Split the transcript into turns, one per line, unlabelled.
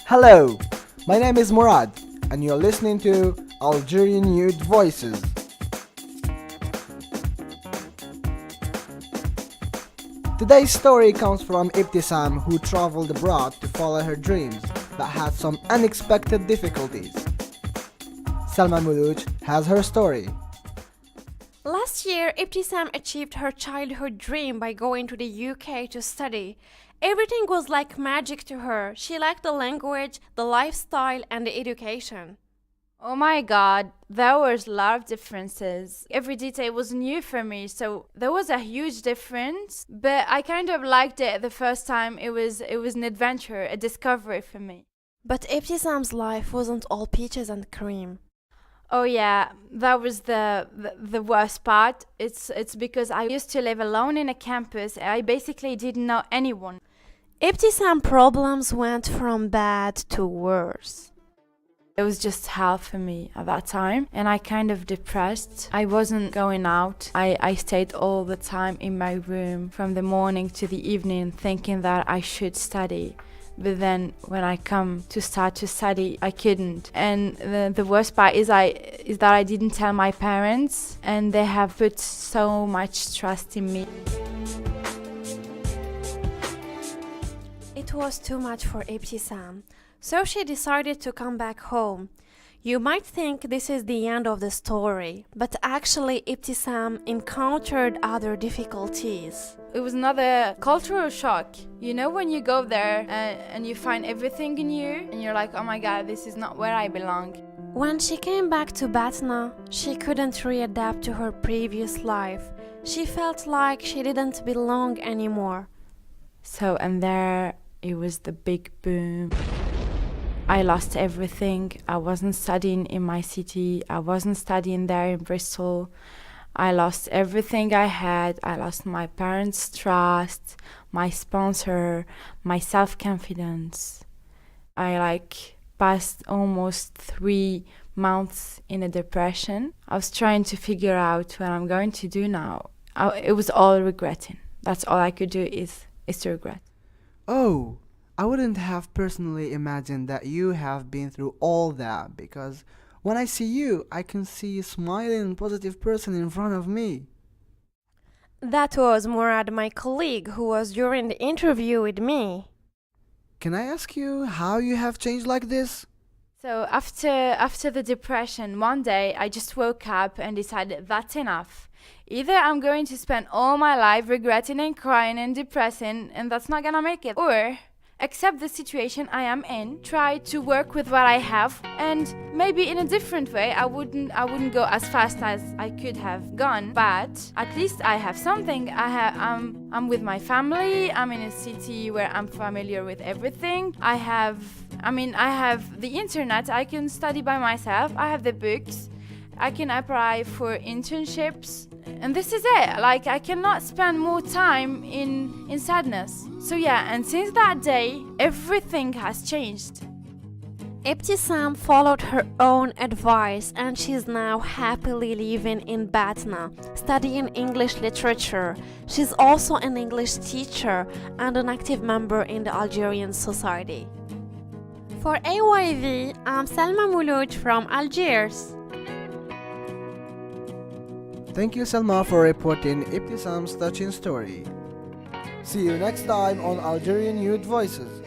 Hello, my name is Mourad, and you're listening to Algerian Youth Voices. Today's story comes from Ibtissem, who traveled abroad to follow her dreams but had some unexpected difficulties. Selma Mouloudj has her story.
Last year, Ibtissem achieved her childhood dream by going to the UK to study. Everything was like magic to her. She liked the language, the lifestyle, and the education.
Oh my god, there was a lot of differences. Every detail was new for me, so there was a huge difference. But I kind of liked it the first time. It was an adventure, a discovery for me.
But Ibtissem's life wasn't all peaches and cream.
Oh yeah, that was the worst part. It's because I used to live alone in a campus. I basically didn't know anyone.
Ibtissem problems went from bad to worse.
It was just hell for me at that time, and I kind of depressed. I wasn't going out. I stayed all the time in my room from the morning to the evening thinking that I should study. But then when I come to start to study, I couldn't. And the worst part is that I didn't tell my parents, and they have put so much trust in me.
It was too much for Ibtissem, so she decided to come back home. You might think this is the end of the story, but actually Ibtissem encountered other difficulties.
It was another cultural shock. You know, when you go there and you find everything new, and you're like, oh my god, this is not where I belong.
When she came back to Batna, she couldn't readapt to her previous life. She felt like she didn't belong anymore.
So, and there it was the big boom. I lost everything. I wasn't studying in my city. I wasn't studying there in Bristol. I lost everything I had. I lost my parents' trust, my sponsor, my self-confidence. I passed almost 3 months in a depression. I was trying to figure out what I'm going to do now. It was all regretting. That's all I could do is to regret.
Oh, I wouldn't have personally imagined that you have been through all that, because when I see you, I can see a smiling, positive person in front of me.
That was Mourad, my colleague, who was during the interview with me.
Can I ask you how you have changed like this?
So after the depression, one day I just woke up and decided that's enough. Either I'm going to spend all my life regretting and crying and depressing, and that's not gonna make it, or accept the situation I am in, try to work with what I have, and maybe in a different way. I wouldn't go as fast as I could have gone, but at least I have something. I'm with my family. I'm in a city where I'm familiar with everything. I have the internet. I can study by myself. I have the books. I can apply for internships, and this is it. I cannot spend more time in sadness. So yeah, and since that day, everything has changed.
Ibtissem followed her own advice, and she's now happily living in Batna, studying English literature. She's also an English teacher and an active member in the Algerian society. For AYV, I'm Selma Mouloudj from Algiers.
Thank you, Selma, for reporting Ibtissem's touching story. See you next time on Algerian Youth Voices.